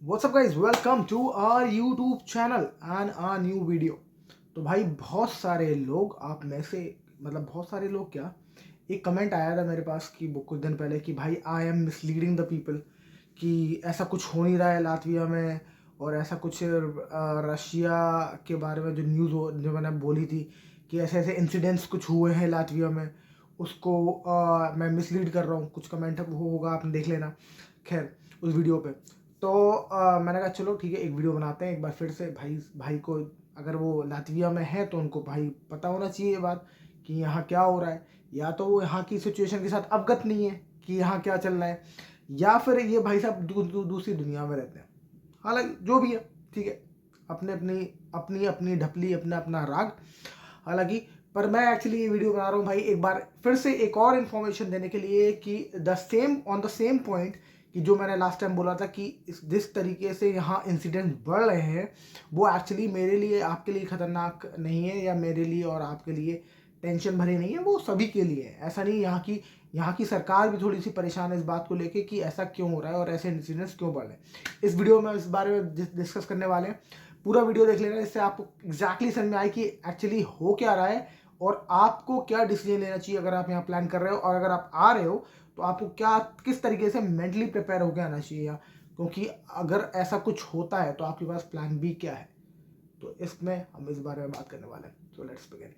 What's up guys, welcome to our YouTube channel and our new video। तो भाई बहुत सारे लोग आप में से बहुत सारे लोग क्या, एक कमेंट आया था मेरे पास कि वो कुछ दिन पहले कि भाई I am misleading the people, कि ऐसा कुछ हो नहीं रहा है लातविया में, और ऐसा कुछ रशिया के बारे में जो न्यूज़ जो मैंने बोली थी कि ऐसे ऐसे इंसिडेंट्स कुछ हुए हैं लातविया में, उसको मैं मिसलीड कर रहा हूँ। कुछ कमेंट वो होगा, आपने देख लेना खैर उस वीडियो पे। तो मैंने कहा चलो ठीक है, एक वीडियो बनाते हैं एक बार फिर से। भाई भाई को अगर वो लातविया में है तो उनको भाई पता होना चाहिए ये बात कि यहाँ क्या हो रहा है, या तो वो यहाँ की सिचुएशन के साथ अवगत नहीं है कि यहाँ क्या चल रहा है, या फिर ये भाई साहब दूसरी दुनिया में रहते हैं। हालांकि जो भी है ठीक है, अपने अपनी अपनी अपनी ढपली, अपना अपना राग। हालांकि पर मैं एक्चुअली ये वीडियो बना रहा हूँ भाई एक बार फिर से एक और इन्फॉर्मेशन देने के लिए कि द सेम पॉइंट कि जो मैंने लास्ट टाइम बोला था कि जिस तरीके से यहाँ इंसिडेंट बढ़ रहे हैं वो एक्चुअली मेरे लिए आपके लिए ख़तरनाक नहीं है, या मेरे लिए और आपके लिए टेंशन भरे नहीं है, वो सभी के लिए है। ऐसा नहीं, यहाँ की सरकार भी थोड़ी सी परेशान है इस बात को लेके कि ऐसा क्यों हो रहा है और ऐसे इंसिडेंट्स क्यों बढ़ रहे हैं। इस वीडियो में इस बारे में डिस्कस करने वाले हैं। पूरा वीडियो देख लेना, इससे आपको एग्जैक्टली समझ में आए कि एक्चुअली हो क्या रहा है और आपको क्या डिसीजन लेना चाहिए अगर आप यहाँ प्लान कर रहे हो, और अगर आप आ रहे हो तो आपको क्या किस तरीके से मेंटली प्रिपेयर होकर आना चाहिए यहाँ। क्योंकि अगर ऐसा कुछ होता है तो आपके पास प्लान बी क्या है, तो इसमें हम इस बारे में बात करने वाले हैं। So let's begin.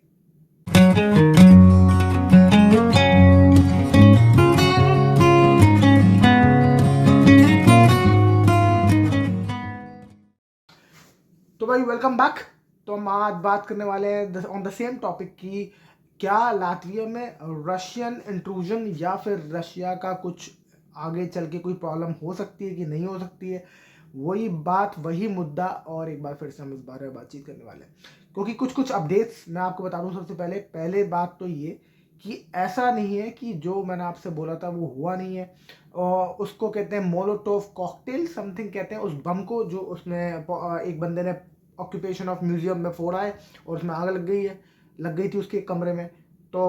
तो भाई वेलकम बैक। तो हम आज बात करने वाले हैं ऑन द सेम टॉपिक की क्या लातविया में रशियन इंट्रूजन या फिर रशिया का कुछ आगे चल के कोई प्रॉब्लम हो सकती है कि नहीं हो सकती है। वही बात, वही मुद्दा, और एक बार फिर से हम इस बारे में बातचीत करने वाले हैं। क्योंकि कुछ कुछ अपडेट्स मैं आपको बता दूं। सबसे पहले बात तो ये कि ऐसा नहीं है कि जो मैंने आपसे बोला था वो हुआ नहीं है। और उसको कहते हैं मोलोटोव कॉकटेल समथिंग कहते हैं उस बम को, जो उसमें एक बंदे ने ऑक्यूपेशन ऑफ म्यूजियम में फोड़ा है और उसमें आग लग गई थी उसके कमरे में। तो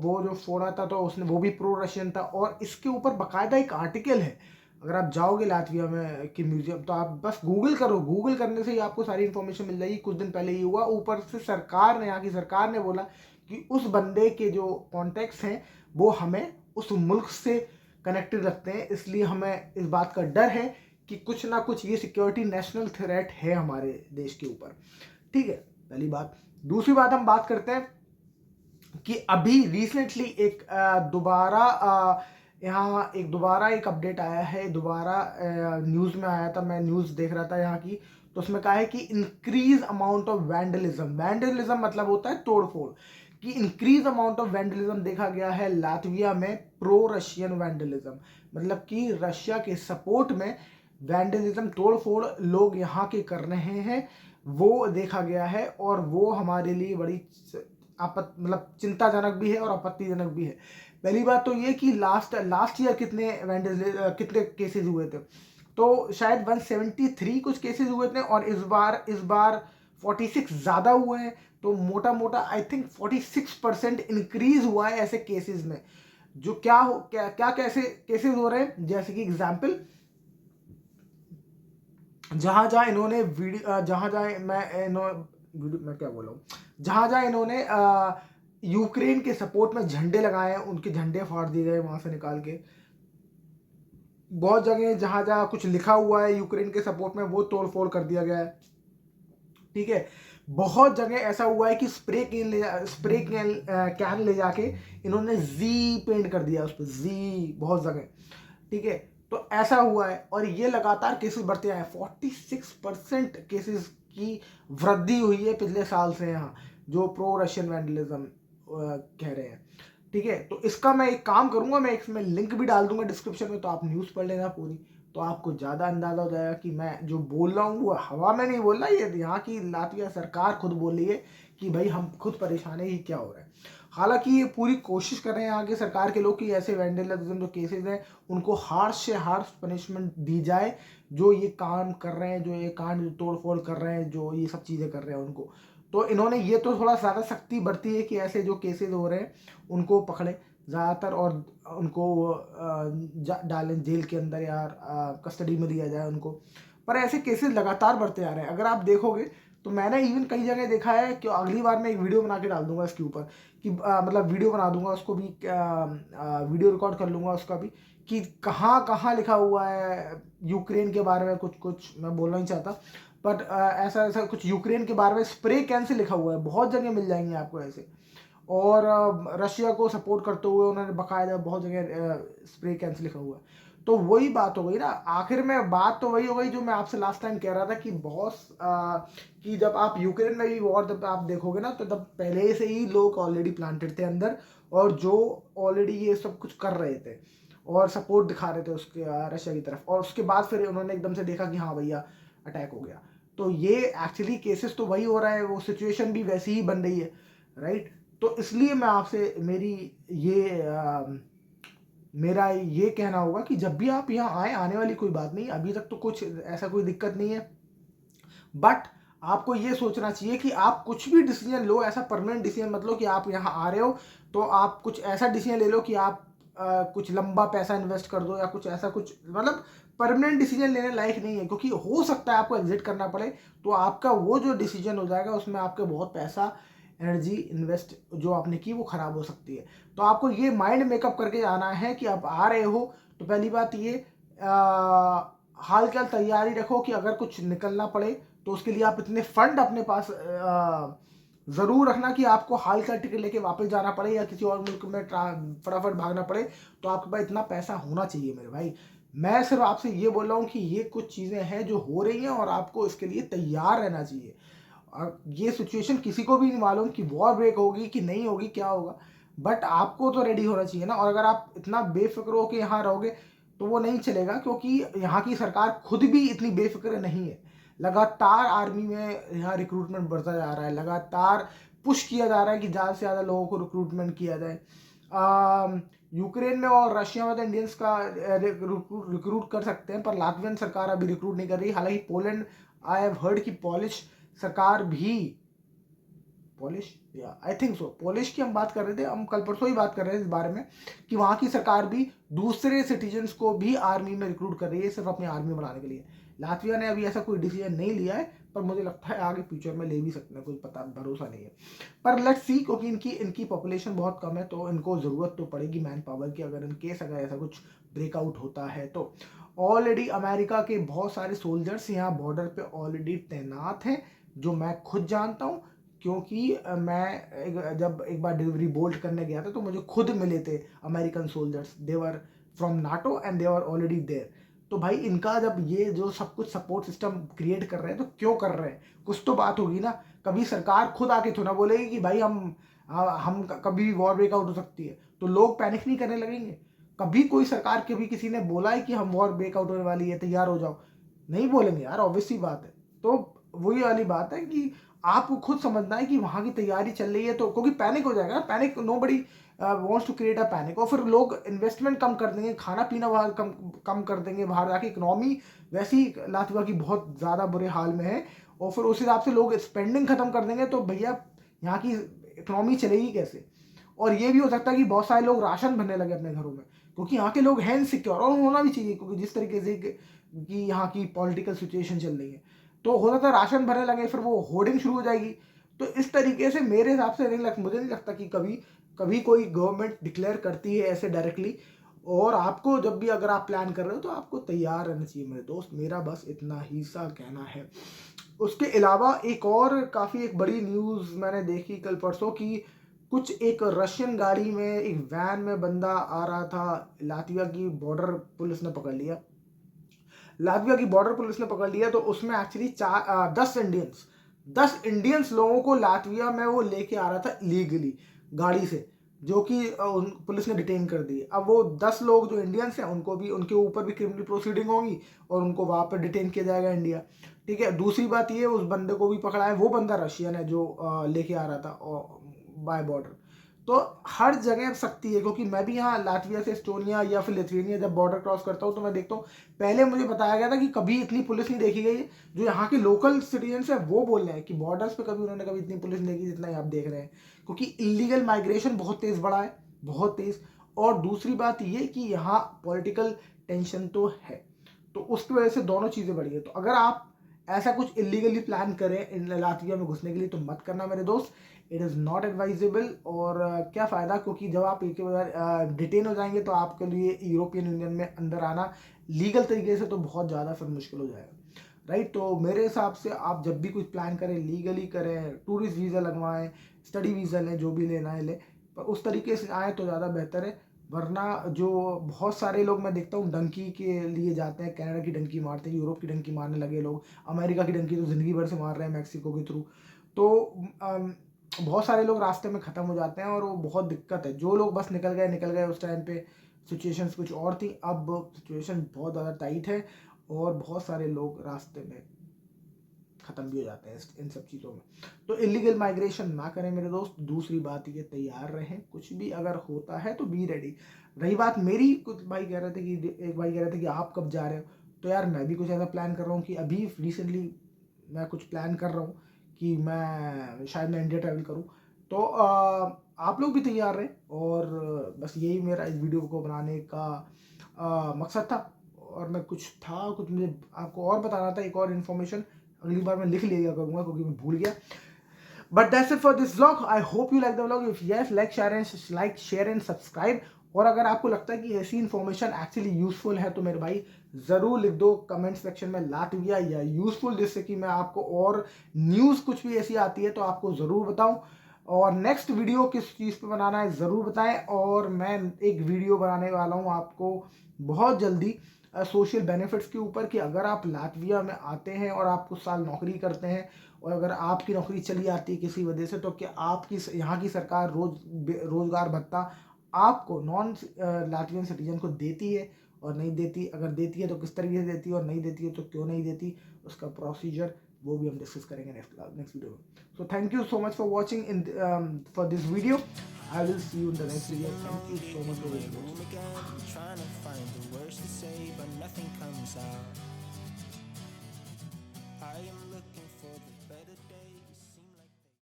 वो जो फोड़ा था तो उसने, वो भी प्रो रशियन था, और इसके ऊपर बाकायदा एक आर्टिकल है। अगर आप जाओगे लातविया में कि म्यूजियम, तो आप बस गूगल करो, गूगल करने से ही आपको सारी इन्फॉर्मेशन मिल जाएगी। कुछ दिन पहले ही हुआ, ऊपर से सरकार ने, यहाँ की सरकार ने बोला कि उस बंदे के जो कॉन्टेक्ट्स हैं वो हमें उस मुल्क से कनेक्टेड रखते हैं, इसलिए हमें इस बात का डर है कि कुछ ना कुछ ये सिक्योरिटी नेशनल थ्रेट है हमारे देश के ऊपर। ठीक है, पहली बात। दूसरी बात हम बात करते हैं कि अभी रिसेंटली एक दोबारा यहाँ एक दोबारा एक अपडेट आया है, दोबारा न्यूज़ में आया था, मैं न्यूज़ देख रहा था यहाँ की। तो उसमें कहा है कि increase amount of vandalism, vandalism मतलब होता है तोड़फोड़, कि इंक्रीज अमाउंट ऑफ वैंडलिज्म देखा गया है लातविया में। प्रो रशियन वैंडलिज्म मतलब कि रशिया के सपोर्ट में वैंडलिज्म, तोड़फोड़ लोग यहाँ के कर रहे हैं, वो देखा गया है। और वो हमारे लिए बड़ी चिंताजनक भी है और आपत्तिजनक भी है। पहली बात तो ये कि लास्ट ईयर कितने केसेस हुए थे, तो शायद 173 कुछ केसेस हुए थे, और इस बार 46 ज़्यादा हुए हैं। तो मोटा मोटा आई थिंक 46% इंक्रीज हुआ है ऐसे केसेस में। जो क्या कैसे केसेस हो रहे हैं, जैसे कि एग्जाम्पल, जहां जहां इन्होंने वीडियो जहां जहां मैं क्या बोल रहा हूँ, जहां जहां इन्होंने यूक्रेन के सपोर्ट में झंडे लगाए हैं, उनके झंडे फाड़ दिए गए वहां से निकाल के। बहुत जगह जहां जहां कुछ लिखा हुआ है यूक्रेन के सपोर्ट में, वो तोड़ फोड़ कर दिया गया है। ठीक है, बहुत जगह ऐसा हुआ है कि कैन ले जाके इन्होंने जी पेंट कर दिया उस पर, जी, बहुत जगह। ठीक है, तो ऐसा हुआ है, और ये लगातार केसेस बढ़ते आए हैं। 46% केसेस की वृद्धि हुई है पिछले साल से यहाँ, जो प्रो रशियन वैंडलिज्म कह रहे हैं। ठीक है, तो इसका मैं एक काम करूंगा, मैं इसमें लिंक भी डाल दूंगा डिस्क्रिप्शन में, तो आप न्यूज़ पढ़ लेना पूरी, तो आपको ज़्यादा अंदाजा हो जाएगा कि मैं जो बोल रहा हूँ वो हवा में नहीं बोल रहा। ये यहाँ की लातविया सरकार खुद बोल रही है कि भाई हम खुद परेशान है कि क्या हो रहा है। हालांकि ये पूरी कोशिश कर रहे हैं यहाँ की सरकार के लोग कि ऐसे वैंडलिज्म जो केसेस हैं उनको हार्श से हार्श पनिशमेंट दी जाए, जो ये काम कर रहे हैं, जो ये कांड तोड़ फोड़ कर रहे हैं, जो ये सब चीज़ें कर रहे हैं उनको। तो इन्होंने ये तो थोड़ा ज़्यादा सख्ती बरती है कि ऐसे जो केसेस हो रहे हैं उनको पकड़े ज़्यादातर, और उनको डालें जेल के अंदर, या कस्टडी में लिया जाए उनको। पर ऐसे केसेस लगातार बढ़ते आ रहे हैं। अगर आप देखोगे तो मैंने इवन कई जगह देखा है कि अगली बार मैं एक वीडियो बना के डाल दूंगा इसके ऊपर कि मतलब वीडियो बना दूंगा उसको भी, वीडियो रिकॉर्ड कर लूंगा उसका भी, कि कहाँ कहाँ लिखा हुआ है यूक्रेन के बारे में। कुछ कुछ मैं बोलना नहीं चाहता, बट ऐसा ऐसा कुछ यूक्रेन के बारे में स्प्रे कैन से लिखा हुआ है, बहुत जगह मिल जाएंगे आपको ऐसे। और रशिया को सपोर्ट करते हुए उन्होंने बकायदा बहुत जगह स्प्रे कैन से लिखा हुआ है। तो वही बात हो गई ना, आखिर में बात तो वही हो गई जो मैं आपसे लास्ट टाइम कह रहा था कि बहुत कि जब आप यूक्रेन में भी वॉर जब आप देखोगे ना, तो तब पहले से ही लोग ऑलरेडी प्लांटेड थे अंदर, और जो ऑलरेडी ये सब कुछ कर रहे थे और सपोर्ट दिखा रहे थे उसके रशिया की तरफ, और उसके बाद फिर उन्होंने एकदम से देखा कि हाँ भैया अटैक हो गया। तो ये एक्चुअली केसेस तो वही हो रहा है, वो सिचुएशन भी वैसी ही बन रही है, राइट। तो इसलिए मैं आपसे मेरा ये कहना होगा कि जब भी आप यहाँ आए, आने वाली कोई बात नहीं, अभी तक तो कुछ ऐसा कोई दिक्कत नहीं है, बट आपको ये सोचना चाहिए कि आप कुछ भी डिसीजन लो, ऐसा परमानेंट डिसीजन मत लो कि आप यहाँ आ रहे हो तो आप कुछ ऐसा डिसीजन ले लो कि आप कुछ लंबा पैसा इन्वेस्ट कर दो या कुछ ऐसा, कुछ मतलब परमानेंट डिसीजन लेने लायक नहीं है, क्योंकि हो सकता है आपको एग्जिट करना पड़े, तो आपका वो जो डिसीजन हो जाएगा उसमें आपके बहुत पैसा, एनर्जी इन्वेस्ट जो आपने की वो खराब हो सकती है। तो आपको ये माइंड मेकअप करके आना है कि आप आ रहे हो तो पहली बात ये हाल चाल तैयारी रखो कि अगर कुछ निकलना पड़े तो उसके लिए आप इतने फंड अपने पास ज़रूर रखना कि आपको हाल का टिकट लेके वापस जाना पड़े या किसी और मुल्क में फटाफट भागना पड़े, तो आपके पास इतना पैसा होना चाहिए मेरे भाई। मैं सिर्फ आपसे ये बोल रहा हूँ कि ये कुछ चीज़ें हैं जो हो रही हैं और आपको इसके लिए तैयार रहना चाहिए। और ये सिचुएशन किसी को भी नहीं मालूम कि वॉर ब्रेक होगी कि नहीं होगी, क्या होगा, बट आपको तो रेडी होना चाहिए ना। और अगर आप इतना बेफिक्र हो के यहाँ रहोगे तो वो नहीं चलेगा, क्योंकि यहाँ की सरकार खुद भी इतनी बेफिक्र नहीं है। लगातार आर्मी में यहाँ रिक्रूटमेंट बढ़ता जा रहा है, लगातार पुश किया जा रहा है कि ज़्यादा से ज़्यादा लोगों को रिक्रूटमेंट किया जाए। यूक्रेन में और रशिया में तो इंडियंस का रिक्रूट कर सकते हैं, पर लातवियन सरकार अभी रिक्रूट नहीं कर रही। हालांकि पोलैंड, आई हैव हर्ड कि पॉलिश सरकार भी, पॉलिश या आई थिंक सो पॉलिश की हम बात कर रहे थे, हम कल परसों ही बात कर रहे थे इस बारे में कि वहाँ की सरकार भी दूसरे सिटीजन्स को भी आर्मी में रिक्रूट कर रही है सिर्फ अपनी आर्मी बनाने के लिए। लातविया ने अभी ऐसा कोई डिसीजन नहीं लिया है, पर मुझे लगता है आगे फ्यूचर में ले भी सकते हैं, कोई पता भरोसा नहीं है। पर लेट्स सी, क्योंकि इनकी पॉपुलेशन बहुत कम है तो इनको ज़रूरत तो पड़ेगी मैन पावर की, अगर इन केस अगर ऐसा कुछ ब्रेकआउट होता है तो। ऑलरेडी अमेरिका के बहुत सारे सोल्जर्स यहाँ बॉर्डर पे ऑलरेडी तैनात हैं, जो मैं खुद जानता हूँ, क्योंकि मैं जब एक बार डिलीवरी बोल्ट करने गया था तो मुझे खुद मिले थे American soldiers, they were from NATO and they were already there. तो भाई इनका जब ये जो सब कुछ सपोर्ट सिस्टम क्रिएट कर रहे हैं तो क्यों कर रहे हैं, कुछ तो बात होगी ना। कभी सरकार खुद आके थोड़ा बोलेगी कि भाई हम कभी भी वॉर ब्रेकआउट हो सकती है, तो लोग पैनिक नहीं करने लगेंगे। कभी कोई सरकार के भी किसी ने बोला है कि हम वॉर ब्रेकआउट होने वाली है तैयार हो जाओ, नहीं बोलेंगे यार, ऑब्वियस सी बात है। तो वही वाली बात है कि आपको खुद समझना है कि वहाँ की तैयारी चल रही है, तो क्योंकि पैनिक हो जाएगा, panic nobody wants to create a panic, और फिर लोग इन्वेस्टमेंट कम कर देंगे, खाना पीना बाहर कम कर देंगे, बाहर जाके इकोनॉमी वैसे ही लातवा की बहुत ज़्यादा बुरे हाल में है, और फिर उस हिसाब से लोग स्पेंडिंग खत्म कर देंगे, तो भैया यहाँ की इकोनॉमी चलेगी कैसे। और ये भी हो सकता है कि बहुत सारे लोग राशन भरने लगे अपने घरों में, क्योंकि यहाँ के लोग हैं इनसिक्योर, और होना भी चाहिए, क्योंकि जिस तरीके से कि यहाँ की पॉलिटिकल सिचुएशन चल रही है, तो हो सकता है राशन भरने लगे, फिर वो होर्डिंग शुरू हो जाएगी। तो इस तरीके से मेरे हिसाब से मुझे नहीं लगता कि कभी कभी कोई गवर्नमेंट डिक्लेयर करती है ऐसे डायरेक्टली। और आपको जब भी अगर आप प्लान कर रहे हो तो आपको तैयार रहना चाहिए मेरे दोस्त, मेरा बस इतना ही सा कहना है। उसके अलावा एक और काफ़ी एक बड़ी न्यूज़ मैंने देखी कल परसों की, कुछ एक रशियन गाड़ी में एक वैन में बंदा आ रहा था, लातविया की बॉर्डर पुलिस ने पकड़ लिया। लातविया की बॉर्डर पुलिस ने पकड़ लिया, तो उसमें एक्चुअली 10 इंडियंस लोगों को लातविया में वो लेके आ रहा था इलीगली गाड़ी से, जो कि पुलिस ने डिटेन कर दी। अब वो 10 लोग जो इंडियंस हैं उनको भी, उनके ऊपर भी क्रिमिनल प्रोसीडिंग होगी और उनको वहाँ पर डिटेन किया जाएगा इंडिया। ठीक है, दूसरी बात ये, उस बंदे को भी पकड़ा है, वो बंदा रशियन है जो लेके आ रहा था बाय बॉर्डर। तो हर जगह सख्ती है, क्योंकि मैं भी यहाँ लातविया से एस्टोनिया या फिर लिथुआनिया जब बॉर्डर क्रॉस करता हूँ तो मैं देखता हूँ, पहले मुझे बताया गया था कि कभी इतनी पुलिस नहीं देखी गई। जो यहाँ के लोकल सिटीजन्स हैं वो बोल रहे हैं कि बॉर्डर्स पे कभी उन्होंने कभी इतनी पुलिस नहीं देखी जितना आप देख रहे हैं, क्योंकि इलीगल माइग्रेशन बहुत तेज़ बढ़ा है, बहुत तेज़। और दूसरी बात ये कि यहाँ पॉलिटिकल टेंशन तो है, तो उसकी वजह से दोनों चीज़ें बढ़ी है। तो अगर आप ऐसा कुछ इलीगली प्लान करें इन लातविया में घुसने के लिए तो मत करना मेरे दोस्त, इट इज़ नॉट एडवाइजेबल। और क्या फ़ायदा, क्योंकि जब आप एक बार डिटेन हो जाएंगे तो आपके लिए यूरोपियन यूनियन में अंदर आना लीगल तरीके से तो बहुत ज़्यादा फिर मुश्किल हो जाएगा, राइट। तो मेरे हिसाब से आप जब भी कुछ प्लान करें लीगली करें, टूरिस्ट वीज़ा लगवाएं, स्टडी वीज़ा लें, जो भी लेना है लें, पर उस तरीके से आएँ तो ज़्यादा बेहतर है। वरना जो बहुत सारे लोग मैं देखता हूँ डंकी के लिए जाते हैं, कनाडा की डंकी मारते हैं, यूरोप की डंकी मारने लगे लोग, अमेरिका की डंकी तो ज़िंदगी भर से मार रहे हैं मेक्सिको के थ्रू। तो बहुत सारे लोग रास्ते में ख़त्म हो जाते हैं और वो बहुत दिक्कत है। जो लोग बस निकल गए उस टाइम पे सिचुएशंस कुछ और थी, अब सिचुएशन बहुत ज़्यादा टाइट है और बहुत सारे लोग रास्ते में ख़त्म भी हो जाते हैं इन सब चीज़ों में। तो इलीगल माइग्रेशन ना करें मेरे दोस्त। दूसरी बात ये, तैयार रहें, कुछ भी अगर होता है तो बी रेडी। रही बात मेरी, कुछ भाई कह रहे थे कि एक भाई कह रहे थे कि आप कब जा रहे हो, तो यार मैं भी कुछ ऐसा प्लान कर रहा हूँ कि अभी रिसेंटली मैं कुछ प्लान कर रहा हूँ कि मैं इंडिया ट्रैवल करूँ। तो आप लोग भी तैयार रहें। और बस यही मेरा इस वीडियो को बनाने का मकसद था। और मैं कुछ मुझे आपको और बताना था, एक और इन्फॉर्मेशन। अगली बार मैं लिख लिया करूँगा क्योंकि मैं भूल गया। But that's it for this vlog. I hope you like the vlog. If yes, like share and subscribe. और अगर आपको लगता है कि ऐसी इन्फॉर्मेशन एक्चुअली यूजफुल है तो मेरे भाई ज़रूर लिख दो कमेंट सेक्शन में लातविया या यूजफुल, जिससे कि मैं आपको और न्यूज़ कुछ भी ऐसी आती है तो आपको ज़रूर बताऊं। और नेक्स्ट वीडियो किस चीज़ पे बनाना है ज़रूर बताएं। और मैं एक वीडियो बनाने वाला हूं आपको बहुत जल्दी सोशल बेनिफिट्स के ऊपर, कि अगर आप लातविया में आते हैं और आप कुछ साल नौकरी करते हैं और अगर आपकी नौकरी चली जाती है किसी वजह से, तो क्या आपकी यहाँ की सरकार रोजगार भत्ता आपको नॉन लातवियन सिटीजन को देती है और नहीं देती, अगर देती है तो किस तरीके से देती है और नहीं देती है तो क्यों नहीं देती, उसका प्रोसीजर वो भी हम डिस्कस करेंगे नेक्स्ट वीडियो में। So thank you so much for watching in for this video. I will see you in the next video. Thank you so much for watching.